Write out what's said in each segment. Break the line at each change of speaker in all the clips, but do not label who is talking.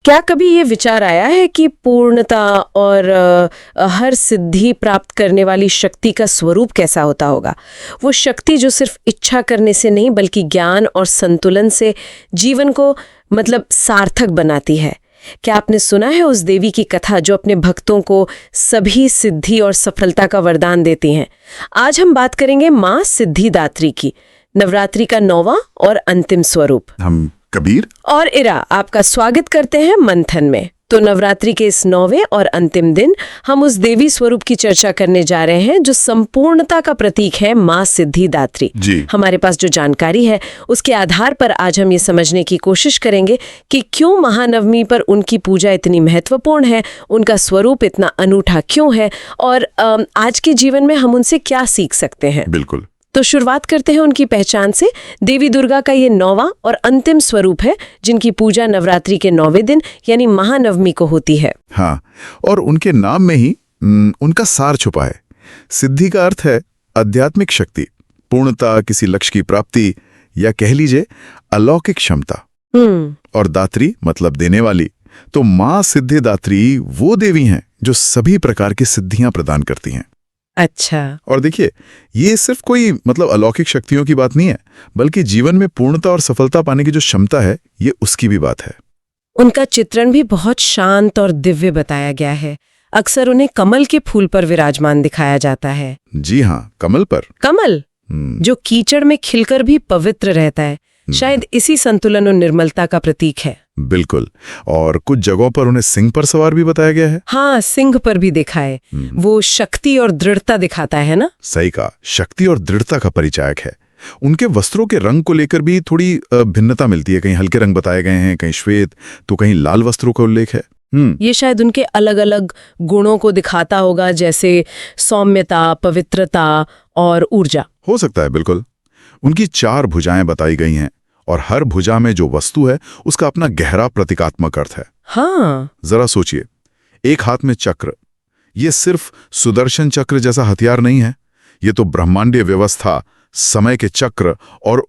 क्या कभी ये विचार आया है कि पूर्णता और हर सिद्धि प्राप्त करने वाली शक्ति का स्वरूप कैसा होता होगा? वो शक्ति जो सिर्फ इच्छा करने से नहीं बल्कि ज्ञान और संतुलन से जीवन को सार्थक बनाती है। क्या आपने सुना है उस देवी की कथा जो अपने भक्तों को सभी सिद्धि और सफलता का वरदान देती हैं? आज हम बात करेंगे माँ सिद्धिदात्री की, नवरात्रि का 9वां और अंतिम स्वरूप।
हम कबीर
और इरा आपका स्वागत करते हैं मंथन में। तो नवरात्रि के इस 9वें और अंतिम दिन हम उस देवी स्वरूप की चर्चा करने जा रहे हैं जो संपूर्णता का प्रतीक है, माँ सिद्धिदात्री
जी।
हमारे पास जो जानकारी है उसके आधार पर आज हम ये समझने की कोशिश करेंगे कि क्यों महानवमी पर उनकी पूजा इतनी महत्वपूर्ण है, उनका स्वरूप इतना अनूठा क्यों है और आज के जीवन में हम उनसे क्या सीख सकते हैं।
बिल्कुल।
तो शुरुआत करते हैं उनकी पहचान से। देवी दुर्गा का ये 9वां और अंतिम स्वरूप है जिनकी पूजा नवरात्रि के 9वें दिन यानी महानवमी को होती है।
हाँ, और उनके नाम में ही उनका सार छुपा है। सिद्धि का अर्थ है आध्यात्मिक शक्ति, पूर्णता, किसी लक्ष्य की प्राप्ति या कह लीजिए अलौकिक क्षमता। और दात्री मतलब देने वाली। तो माँ सिद्धिदात्री वो देवी हैं जो सभी प्रकार की सिद्धियां प्रदान करती हैं।
अच्छा।
और देखिए, ये सिर्फ कोई अलौकिक शक्तियों की बात नहीं है, बल्कि जीवन में पूर्णता और सफलता पाने की जो क्षमता है, ये उसकी भी बात है।
उनका चित्रण भी बहुत शांत और दिव्य बताया गया है। अक्सर उन्हें कमल के फूल पर विराजमान दिखाया जाता है।
जी हाँ, कमल पर।
कमल जो कीचड़ में खिलकर भी पवित्र रहता है, शायद इसी संतुलन और निर्मलता का प्रतीक है।
बिल्कुल। और कुछ जगहों पर उन्हें सिंह पर सवार भी बताया गया है।
हाँ, सिंह पर भी देखा है। वो शक्ति और दृढ़ता दिखाता है ना।
सही कहा, शक्ति और दृढ़ता का परिचायक है। उनके वस्त्रों के रंग को लेकर भी थोड़ी भिन्नता मिलती है। कहीं हल्के रंग बताए गए हैं, कहीं श्वेत, तो कहीं लाल वस्त्रों का उल्लेख है।
ये शायद उनके अलग अलग गुणों को दिखाता होगा, जैसे सौम्यता, पवित्रता और ऊर्जा।
हो सकता है, बिल्कुल। उनकी 4 भुजाएं बताई गई हैं और हर भुजा में जो वस्तु है उसका अपना गहरा प्रतीकात्मक अर्थ है।
हाँ।
जरा सोचिए, एक हाथ में चक्र, ये सिर्फ सुदर्शन चक्र जैसा हथियार नहीं है, ये तो ब्रह्मांडीय व्यवस्था, समय के चक्र और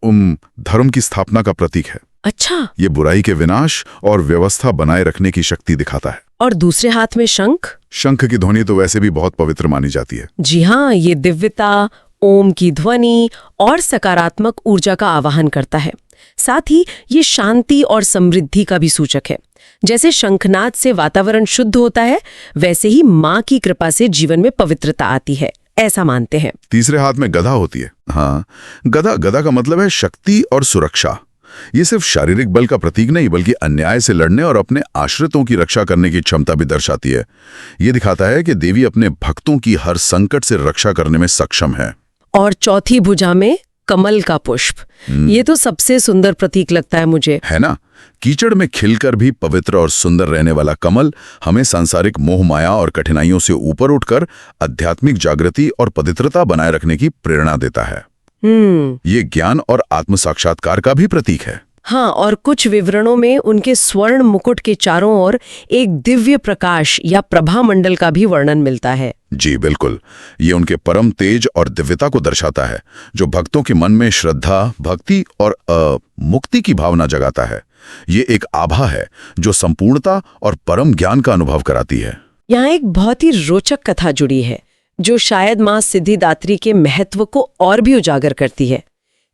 धर्म की स्थापना का प्रतीक है।
अच्छा।
ये बुराई के विनाश और व्यवस्था बनाए रखने की शक्ति दिखाता है।
और दूसरे हाथ में शंख।
शंख की ध्वनि तो वैसे भी बहुत पवित्र मानी जाती है।
जी हाँ, ये दिव्यता, ओम की ध्वनि और सकारात्मक ऊर्जा का आवाहन करता है। साथ ही ये शांति और समृद्धि का भी सूचक है। जैसे शंखनाद से वातावरण शुद्ध होता है, वैसे ही माँ की कृपा से जीवन में पवित्रता आती है, ऐसा मानते हैं।
तीसरे हाथ में गदा होती है। हाँ, गदा का मतलब है शक्ति और सुरक्षा। ये सिर्फ शारीरिक बल का प्रतीक नहीं, बल्कि अन्याय से लड़ने और अपने आश्रितों की रक्षा करने की क्षमता भी दर्शाती है। ये दिखाता है कि देवी अपने भक्तों की हर संकट से रक्षा करने में सक्षम है।
और चौथी भुजा में कमल का पुष्प, ये तो सबसे सुंदर प्रतीक लगता है मुझे।
है ना? कीचड़ में खिलकर भी पवित्र और सुंदर रहने वाला कमल हमें सांसारिक मोह माया और कठिनाइयों से ऊपर उठकर आध्यात्मिक जागृति और पवित्रता बनाए रखने की प्रेरणा देता है। ये ज्ञान और आत्म साक्षात्कार का भी प्रतीक है।
हाँ, और कुछ विवरणों में उनके स्वर्ण मुकुट के चारों ओर एक दिव्य प्रकाश या प्रभा मंडल का भी वर्णन मिलता है।
जी बिल्कुल, ये उनके परम तेज और दिव्यता को दर्शाता है, जो भक्तों के मन में श्रद्धा, भक्ति और मुक्ति की भावना जगाता है। ये एक आभा है जो संपूर्णता और परम ज्ञान का अनुभव कराती है।
यहाँ एक बहुत ही रोचक कथा जुड़ी है जो शायद माँ सिद्धिदात्री के महत्व को और भी उजागर करती है।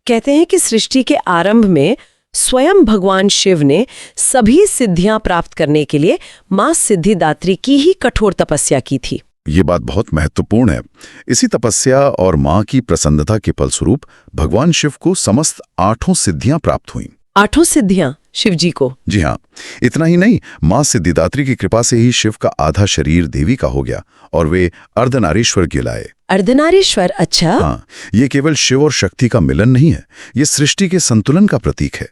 कहते हैं कि सृष्टि के आरंभ में स्वयं भगवान शिव ने सभी सिद्धियां प्राप्त करने के लिए माँ सिद्धिदात्री की ही कठोर तपस्या की थी।
ये बात बहुत महत्वपूर्ण है। इसी तपस्या और माँ की प्रसन्नता के फलस्वरूप भगवान शिव को समस्त 8 सिद्धियां प्राप्त हुईं।
8 सिद्धियां शिव जी को?
जी हाँ। इतना ही नहीं, माँ सिद्धिदात्री की कृपा से ही शिव का आधा शरीर देवी का हो गया और वे अर्धनारीश्वर कहलाए।
अर्धनारीश्वर? अच्छा।
हाँ, ये केवल शिव और शक्ति का मिलन नहीं है, ये सृष्टि के संतुलन का प्रतीक है।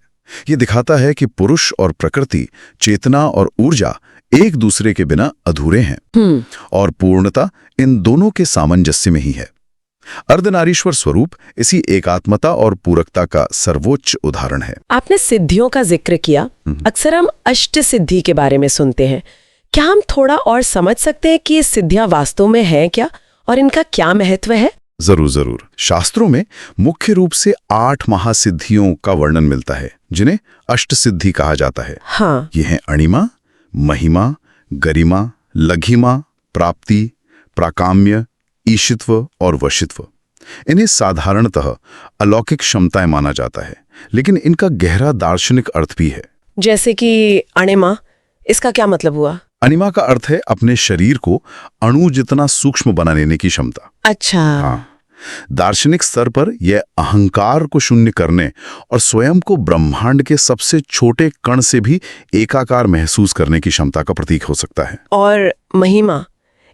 ये दिखाता है कि पुरुष और प्रकृति, चेतना और ऊर्जा एक दूसरे के बिना अधूरे हैं और पूर्णता इन दोनों के सामंजस्य में ही है। अर्धनारीश्वर स्वरूप इसी एकात्मता और पूरकता का सर्वोच्च उदाहरण है।
आपने सिद्धियों का जिक्र किया। अक्सर हम अष्ट सिद्धि के बारे में सुनते हैं। क्या हम थोड़ा और समझ सकते हैं कि ये सिद्धियां वास्तव में हैं क्या और इनका क्या महत्व है?
जरूर। शास्त्रों में मुख्य रूप से 8 महासिद्धियों का वर्णन मिलता है, जिन्हें अष्ट सिद्धि कहा जाता है।
हाँ।
ये हैं अणिमा, महिमा, गरिमा, लघिमा, प्राप्ति, प्राकाम्य, ईशित्व और वशित्व। इन्हें साधारणतः अलौकिक क्षमताएं माना जाता है, लेकिन इनका गहरा दार्शनिक अर्थ भी है।
जैसे कि अणिमा, इसका क्या मतलब हुआ?
अनिमा का अर्थ है अपने शरीर को अणु जितना सूक्ष्म बना लेने की क्षमता।
अच्छा।
हाँ, दार्शनिक स्तर पर यह अहंकार को शून्य करने और स्वयं को ब्रह्मांड के सबसे छोटे कण से भी एकाकार महसूस करने की क्षमता का प्रतीक हो सकता है।
और महिमा,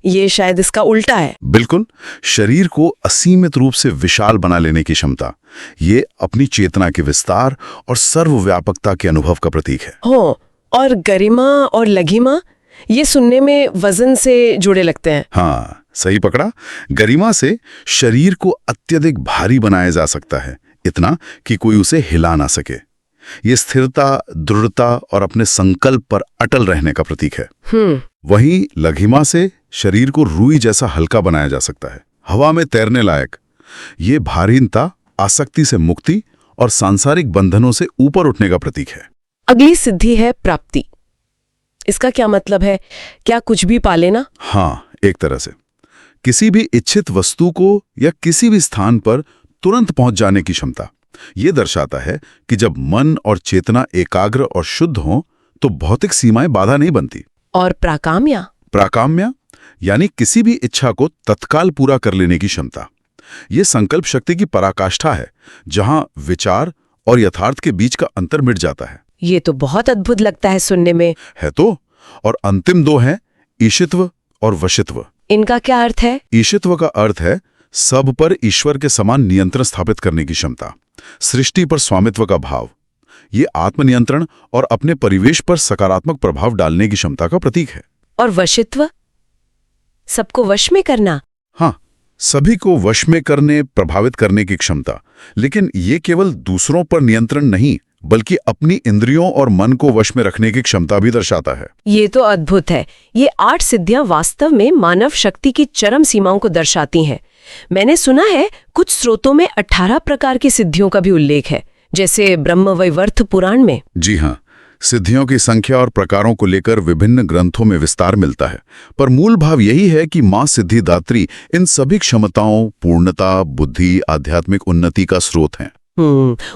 ये शायद इसका उल्टा है।
बिल्कुल, शरीर को असीमित रूप से विशाल बना लेने की क्षमता, ये अपनी चेतना के विस्तार और सर्वव्यापकता के अनुभव का प्रतीक है।
हो, और गरिमा और लघिमा, ये सुनने में वजन से जुड़े लगते हैं।
हाँ, सही पकड़ा। गरिमा से शरीर को अत्यधिक भारी बनाया जा सकता है, इतना कि कोई उसे हिला ना सके। ये स्थिरता, दृढ़ता और अपने संकल्प पर अटल रहने का प्रतीक है। वहीं लघिमा से शरीर को रुई जैसा हल्का बनाया जा सकता है, हवा में तैरने लायक। ये भारीनता, आसक्ति से मुक्ति और सांसारिक बंधनों से ऊपर उठने का प्रतीक है।
अगली सिद्धि है प्राप्ति। इसका क्या मतलब है? क्या कुछ भी पा लेना?
हाँ, एक तरह से किसी भी इच्छित वस्तु को या किसी भी स्थान पर तुरंत पहुंच जाने की क्षमता। ये दर्शाता है कि जब मन और चेतना एकाग्र और शुद्ध हों तो भौतिक सीमाएं बाधा नहीं बनती।
और प्राकाम्या?
प्राकाम्या यानी किसी भी इच्छा को तत्काल पूरा कर लेने की क्षमता। ये संकल्प शक्ति की पराकाष्ठा है, जहां विचार और यथार्थ के बीच का अंतर मिट जाता है।
ये तो बहुत अद्भुत लगता है सुनने में।
है तो। और अंतिम दो हैं ईशित्व और वशित्व।
इनका क्या अर्थ है?
ईशित्व का अर्थ है सब पर ईश्वर के समान नियंत्रण स्थापित करने की क्षमता, सृष्टि पर स्वामित्व का भाव। ये आत्मनियंत्रण और अपने परिवेश पर सकारात्मक प्रभाव डालने की क्षमता का प्रतीक है।
और वशित्व? सबको वश में करना?
हाँ, सभी को वश में करने, प्रभावित करने की क्षमता। लेकिन ये केवल दूसरों पर नियंत्रण नहीं, बल्कि अपनी इंद्रियों और मन को वश में रखने की क्षमता भी दर्शाता है।
ये तो अद्भुत है। ये 8 सिद्धियां वास्तव में मानव शक्ति की चरम सीमाओं को दर्शाती हैं। मैंने सुना है कुछ स्रोतों में 18 प्रकार की सिद्धियों का भी उल्लेख है, जैसे ब्रह्मवैवर्त पुराण में।
जी हाँ, सिद्धियों की संख्या और प्रकारों को लेकर विभिन्न ग्रंथों में विस्तार मिलता है, पर मूल भाव यही है कि मां सिद्धिदात्री इन सभी क्षमताओं, पूर्णता, बुद्धि, आध्यात्मिक उन्नति का स्रोत हैं।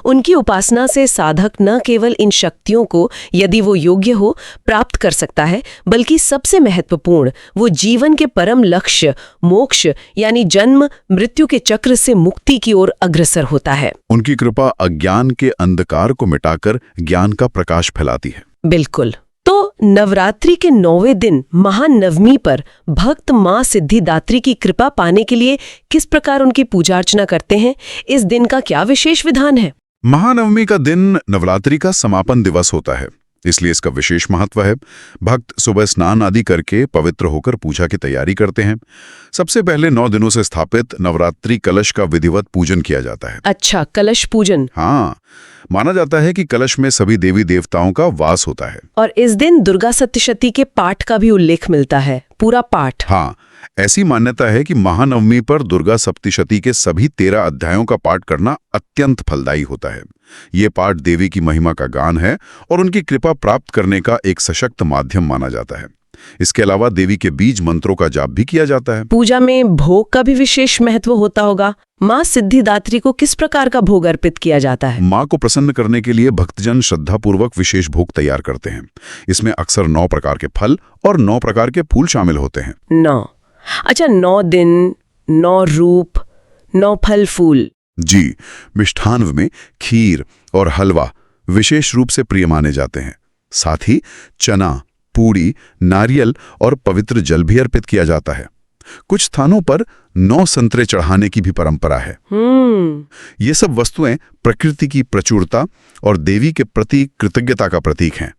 उनकी उपासना से साधक न केवल इन शक्तियों को, यदि वो योग्य हो, प्राप्त कर सकता है, बल्कि सबसे महत्वपूर्ण, वो जीवन के परम लक्ष्य मोक्ष यानी जन्म मृत्यु के चक्र से मुक्ति की ओर अग्रसर होता है।
उनकी कृपा अज्ञान के अंधकार को मिटाकर ज्ञान का प्रकाश फैलाती है।
बिल्कुल। तो नवरात्रि के 9वें दिन महानवमी पर भक्त मां सिद्धिदात्री की कृपा पाने के लिए किस प्रकार उनकी पूजा अर्चना करते हैं? इस दिन का क्या विशेष विधान है?
महानवमी का दिन नवरात्रि का समापन दिवस होता है, इसलिए इसका विशेष महत्व है। भक्त सुबह स्नान आदि करके पवित्र होकर पूजा की तैयारी करते हैं। सबसे पहले 9 दिनों से स्थापित नवरात्रि कलश का विधिवत पूजन किया जाता है।
अच्छा, कलश पूजन।
हाँ, माना जाता है कि कलश में सभी देवी देवताओं का वास होता है।
और इस दिन दुर्गा सप्तशती के पाठ का भी उल्लेख मिलता है, पूरा पाठ।
हाँ, ऐसी मान्यता है कि महानवमी पर दुर्गा सप्तशती के सभी 13 अध्यायों का पाठ करना अत्यंत फलदायी होता है। ये पाठ देवी की महिमा का गान है और उनकी कृपा प्राप्त करने का एक सशक्त माध्यम माना जाता है। इसके अलावा देवी के बीज मंत्रों का जाप भी किया जाता है।
पूजा में भोग का भी विशेष महत्व होता होगा। मां सिद्धिदात्री को किस प्रकार का भोग अर्पित किया जाता है?
मां को प्रसन्न करने के लिए भक्तजन श्रद्धापूर्वक विशेष भोग तैयार करते हैं। इसमें अक्सर 9 प्रकार के फल और 9 प्रकार के फूल शामिल होते हैं।
9? अच्छा, 9 दिन, 9 रूप, 9 फल फूल।
जी, मिष्ठान्न में खीर और हलवा विशेष रूप से प्रिय माने जाते हैं। साथ ही चना, पूड़ी, नारियल और पवित्र जल भी अर्पित किया जाता है। कुछ स्थानों पर 9 संतरे चढ़ाने की भी परंपरा है। ये सब वस्तुएं प्रकृति की प्रचुरता और देवी के प्रति कृतज्ञता का प्रतीक हैं।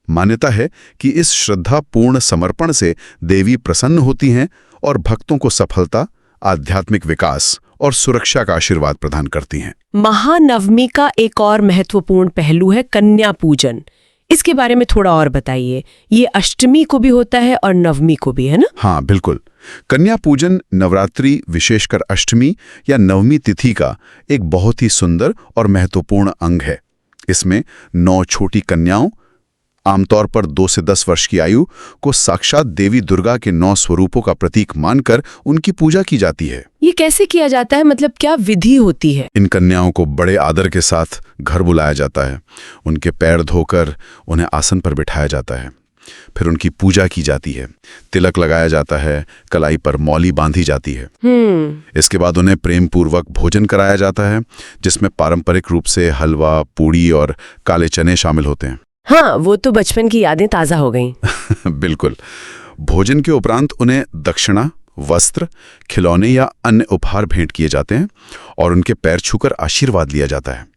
मान्यता है कि इस श्रद्धापूर्ण समर्पण से देवी प्रसन्न होती हैं और भक्तों को सफलता, आध्यात्मिक विकास और सुरक्षा का आशीर्वाद प्रदान करती हैं।
महानवमी का एक और महत्वपूर्ण पहलू है कन्या पूजन। इसके बारे में थोड़ा और बताइए। ये अष्टमी को भी होता है और नवमी को भी, है ना?
हाँ, बिल्कुल। कन्या पूजन नवरात्रि, विशेषकर अष्टमी या नवमी तिथि का एक बहुत ही सुंदर और महत्वपूर्ण अंग है। इसमें 9 छोटी कन्याओं आमतौर पर 2 से 10 वर्ष की आयु को साक्षात देवी दुर्गा के 9 स्वरूपों का प्रतीक मानकर उनकी पूजा की जाती है।
ये कैसे किया जाता है, मतलब क्या विधि होती है?
इन कन्याओं को बड़े आदर के साथ घर बुलाया जाता है। उनके पैर धोकर उन्हें आसन पर बिठाया जाता है। फिर उनकी पूजा की जाती है, तिलक लगाया जाता है, कलाई पर मौली बांधी जाती है। इसके बाद उन्हें प्रेम पूर्वक भोजन कराया जाता है, जिसमें पारंपरिक रूप से हलवा, पूड़ी और काले चने शामिल होते हैं।
हाँ, वो तो बचपन की यादें ताजा हो गईं।
बिल्कुल। भोजन के उपरांत उन्हें दक्षिणा, वस्त्र, खिलौने या अन्य उपहार भेंट किए जाते हैं और उनके पैर छूकर आशीर्वाद लिया जाता है।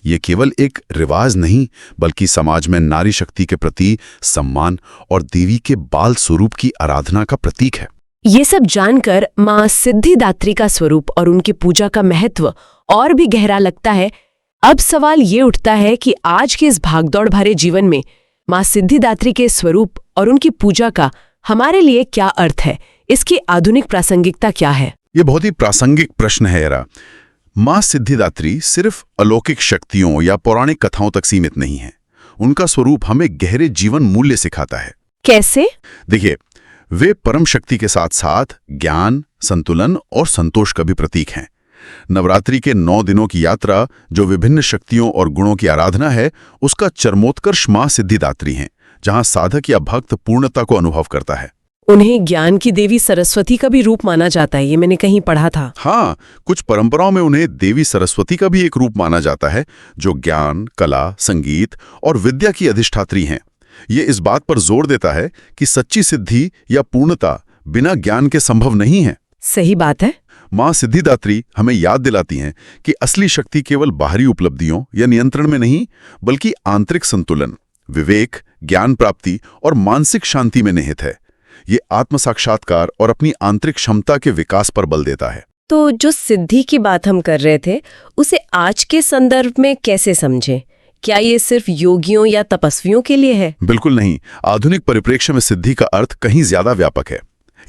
ये केवल एक रिवाज नहीं, बल्कि समाज में नारी शक्ति के प्रति सम्मान और देवी के बाल स्वरूप की आराधना का प्रतीक है।
ये सब जानकर माँ सिद्धिदात्री का स्वरूप और उनकी पूजा का महत्व और भी गहरा लगता है। अब सवाल ये उठता है कि आज के इस भागदौड़ भरे जीवन में माँ सिद्धिदात्री के स्वरूप और उनकी पूजा का हमारे लिए क्या अर्थ है? इसकी आधुनिक प्रासंगिकता क्या है?
ये बहुत ही प्रासंगिक प्रश्न है यारा। माँ सिद्धिदात्री सिर्फ अलौकिक शक्तियों या पौराणिक कथाओं तक सीमित नहीं है। उनका स्वरूप हमें गहरे जीवन मूल्य सिखाता है।
कैसे?
देखिए, वे परम शक्ति के साथ साथ ज्ञान, संतुलन और संतोष का भी प्रतीक हैं। नवरात्रि के 9 दिनों की यात्रा, जो विभिन्न शक्तियों और गुणों की आराधना है, उसका चरमोत्कर्ष माँ सिद्धिदात्री हैं, जहां साधक या भक्त पूर्णता को अनुभव करता है।
उन्हें ज्ञान की देवी सरस्वती का भी रूप माना जाता है, ये मैंने कहीं पढ़ा था।
हाँ, कुछ परंपराओं में उन्हें देवी सरस्वती का भी एक रूप माना जाता है, जो ज्ञान, कला, संगीत और विद्या की अधिष्ठात्री हैं। ये इस बात पर जोर देता है कि सच्ची सिद्धि या पूर्णता बिना ज्ञान के संभव नहीं है।
सही बात है।
माँ सिद्धिदात्री हमें याद दिलाती हैं कि असली शक्ति केवल बाहरी उपलब्धियों या नियंत्रण में नहीं, बल्कि आंतरिक संतुलन, विवेक, ज्ञान प्राप्ति और मानसिक शांति में निहित है। ये आत्म साक्षात्कार और अपनी आंतरिक क्षमता के विकास पर बल देता है।
तो जो सिद्धि की बात हम कर रहे थे, उसे आज के संदर्भ में कैसे समझें? क्या ये सिर्फ योगियों या तपस्वियों के लिए है?
बिल्कुल नहीं। आधुनिक परिप्रेक्ष्य में सिद्धि का अर्थ कहीं ज्यादा व्यापक है।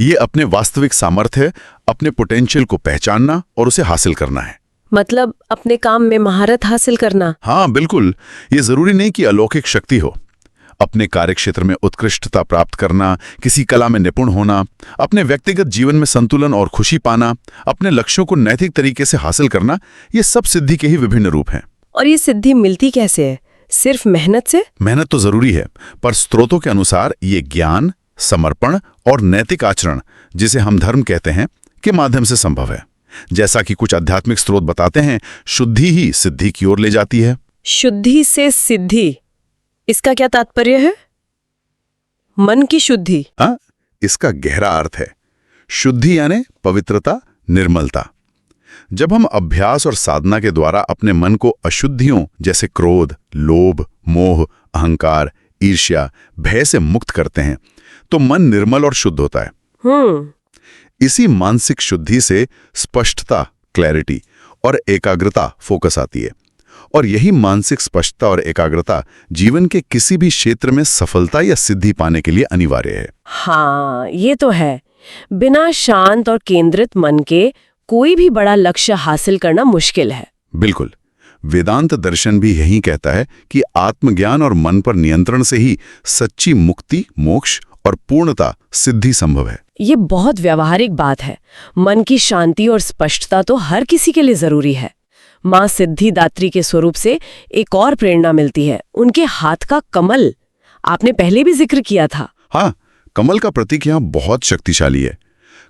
ये अपने वास्तविक सामर्थ्य, अपने पोटेंशियल को पहचानना और उसे हासिल करना है।
मतलब अपने काम में महारत हासिल करना?
हाँ, बिल्कुल। ये जरूरी नहीं कि अलौकिक शक्ति हो। अपने कार्यक्षेत्र में उत्कृष्टता प्राप्त करना, किसी कला में निपुण होना, अपने व्यक्तिगत जीवन में संतुलन और खुशी पाना, अपने लक्ष्यों को नैतिक तरीके से हासिल करना, ये सब सिद्धि के ही विभिन्न रूप हैं।
और ये सिद्धि मिलती कैसे है? सिर्फ मेहनत से?
मेहनत तो जरूरी है, पर स्रोतों के अनुसार ये ज्ञान, समर्पण और नैतिक आचरण, जिसे हम धर्म कहते हैं, के माध्यम से संभव है। जैसा कि कुछ आध्यात्मिक स्रोत बताते हैं, शुद्धि ही सिद्धि की ओर ले जाती है।
शुद्धि से सिद्धि, इसका क्या तात्पर्य है? मन की शुद्धि?
हाँ, इसका गहरा अर्थ है। शुद्धि यानी पवित्रता, निर्मलता। जब हम अभ्यास और साधना के द्वारा अपने मन को अशुद्धियों जैसे क्रोध, लोभ, मोह, अहंकार, ईर्ष्या, भय से मुक्त करते हैं, तो मन निर्मल और शुद्ध होता है। इसी मानसिक शुद्धि से स्पष्टता, क्लैरिटी और एकाग्रता, फोकस आती है। और यही मानसिक स्पष्टता और एकाग्रता जीवन के किसी भी क्षेत्र में सफलता या सिद्धि पाने के लिए अनिवार्य है।
हाँ, ये तो है। बिना शांत और केंद्रित मन के कोई भी बड़ा लक्ष्य हासिल करना मुश्किल है।
बिल्कुल। वेदांत दर्शन भी यही कहता है कि आत्मज्ञान और मन पर नियंत्रण से ही सच्ची मुक्ति, मोक्ष और पूर्णता, सिद्धि संभव है।
ये बहुत व्यावहारिक बात है। मन की शांति और स्पष्टता तो हर किसी के लिए जरूरी है। माँ सिद्धिदात्री के स्वरूप से एक और प्रेरणा मिलती है, उनके हाथ का कमल। आपने पहले भी जिक्र किया था।
हाँ, कमल का प्रतीक यहाँ बहुत शक्तिशाली है।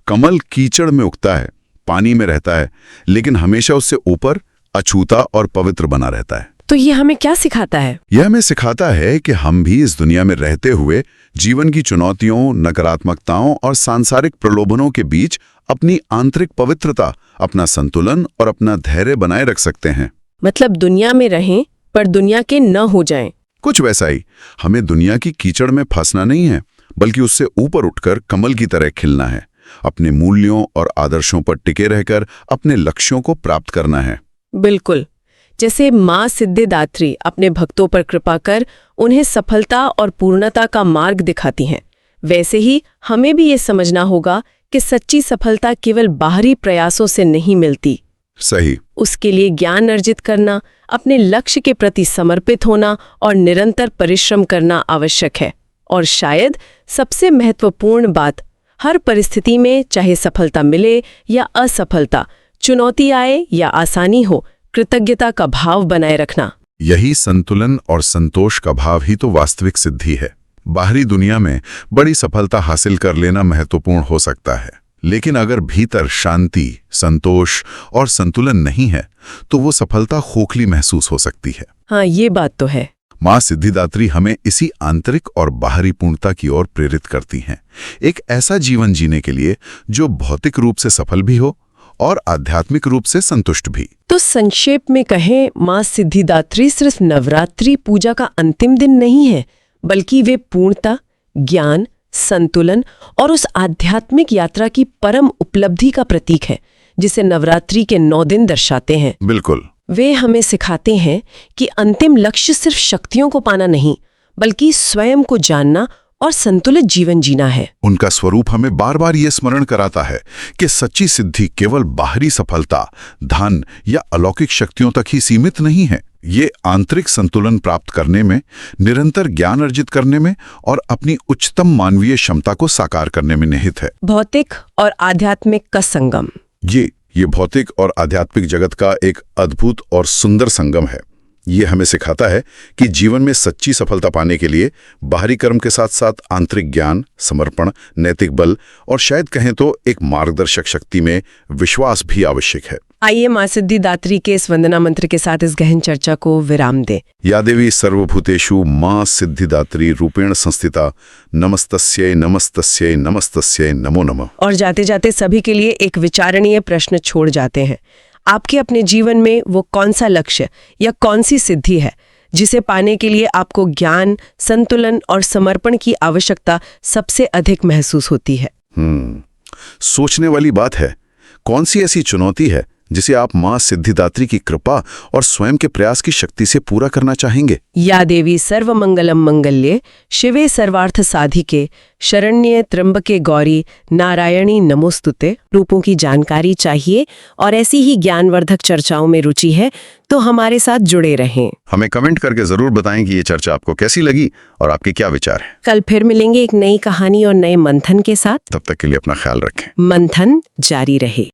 कमल कीचड़ में उगता है, पानी में रहता है, लेकिन हमेशा उससे ऊपर अछूता और पवित्र बना रहता है।
तो ये हमें क्या सिखाता है?
यह हमें सिखाता है कि हम भी इस दुनिया में रहते हुए जीवन की चुनौतियों, नकारात्मकताओं और सांसारिक प्रलोभनों के बीच अपनी आंतरिक पवित्रता, अपना संतुलन और अपना धैर्य बनाए रख सकते हैं।
मतलब दुनिया में रहें पर दुनिया के न हो जाएं।
कुछ वैसा ही। हमें दुनिया की कीचड़ में फंसना नहीं है, बल्कि उससे ऊपर उठकर कमल की तरह खिलना है। अपने मूल्यों और आदर्शों पर टिके रहकर अपने लक्ष्यों को प्राप्त करना है।
बिल्कुल। जैसे माँ सिद्धिदात्री अपने भक्तों पर कृपा कर उन्हें सफलता और पूर्णता का मार्ग दिखाती हैं, वैसे ही हमें भी ये समझना होगा कि सच्ची सफलता केवल बाहरी प्रयासों से नहीं मिलती।
सही।
उसके लिए ज्ञान अर्जित करना, अपने लक्ष्य के प्रति समर्पित होना और निरंतर परिश्रम करना आवश्यक है। और शायद सबसे महत्वपूर्ण बात, हर परिस्थिति में चाहे सफलता मिले या असफलता, चुनौती आए या आसानी हो, कृतज्ञता का भाव बनाए रखना।
यही संतुलन और संतोष का भाव ही तो वास्तविक सिद्धि है। बाहरी दुनिया में बड़ी सफलता हासिल कर लेना महत्वपूर्ण हो सकता है, लेकिन अगर भीतर शांति, संतोष और संतुलन नहीं है तो वो सफलता खोखली महसूस हो सकती है।
हाँ, ये बात तो है।
माँ सिद्धिदात्री हमें इसी आंतरिक और बाहरी पूर्णता की ओर प्रेरित करती हैं, एक ऐसा जीवन जीने के लिए जो भौतिक रूप से सफल भी हो और आध्यात्मिक रूप से संतुष्ट भी।
तो संक्षेप में कहें, माँ सिद्धिदात्री सिर्फ नवरात्रि पूजा का अंतिम दिन नहीं है, बल्कि वे पूर्णता, ज्ञान, संतुलन और उस आध्यात्मिक यात्रा की परम उपलब्धि का प्रतीक है, जिसे नवरात्रि के 9 दिन दर्शाते हैं।
बिल्कुल।
वे हमें सिखाते हैं कि अंतिम लक्ष्य सिर्फ शक्तियों को पाना नहीं, बल्कि स्वयं को जानना और संतुलित जीवन जीना है।
उनका स्वरूप हमें बार बार ये स्मरण कराता है कि सच्ची सिद्धि केवल बाहरी सफलता, धन या अलौकिक शक्तियों तक ही सीमित नहीं है। ये आंतरिक संतुलन प्राप्त करने में, निरंतर ज्ञान अर्जित करने में और अपनी उच्चतम मानवीय क्षमता को साकार करने में निहित है।
भौतिक और आध्यात्मिक का संगम।
ये भौतिक और आध्यात्मिक जगत का एक अद्भुत और सुंदर संगम है। ये हमें सिखाता है कि जीवन में सच्ची सफलता पाने के लिए बाहरी कर्म के साथ साथ आंतरिक ज्ञान, समर्पण, नैतिक बल और शायद कहें तो एक मार्गदर्शक शक्ति में विश्वास भी आवश्यक है।
आइए माँ सिद्धिदात्री के इस वंदना मंत्र के साथ इस गहन चर्चा को विराम दें।
या देवी सर्वभूतेषु माँ सिद्धिदात्री रूपेण संस्थिता, नमस्तस्यै नमस्तस्यै नमस्तस्यै नमो नमः।
और जाते जाते सभी के लिए एक विचारणीय प्रश्न छोड़ जाते हैं। आपके अपने जीवन में वो कौन सा लक्ष्य या कौन सी सिद्धि है जिसे पाने के लिए आपको ज्ञान, संतुलन और समर्पण की आवश्यकता सबसे अधिक महसूस होती है?
सोचने वाली बात है। कौन सी ऐसी चुनौती है जिसे आप माँ सिद्धिदात्री की कृपा और स्वयं के प्रयास की शक्ति से पूरा करना चाहेंगे?
या देवी सर्वमंगलम मंगल्ये शिवे सर्वार्थ साधिके शरण्ये त्र्यंबके गौरी नारायणी नमोस्तुते। रूपों की जानकारी चाहिए और ऐसी ही ज्ञानवर्धक चर्चाओं में रुचि है तो हमारे साथ जुड़े रहें।
हमें कमेंट करके जरूर बताएं कि ये चर्चा आपको कैसी लगी और आपके क्या विचार हैं।
कल फिर मिलेंगे एक नई कहानी और नए मंथन के साथ।
तब तक के लिए अपना ख्याल रखें।
मंथन जारी रहे।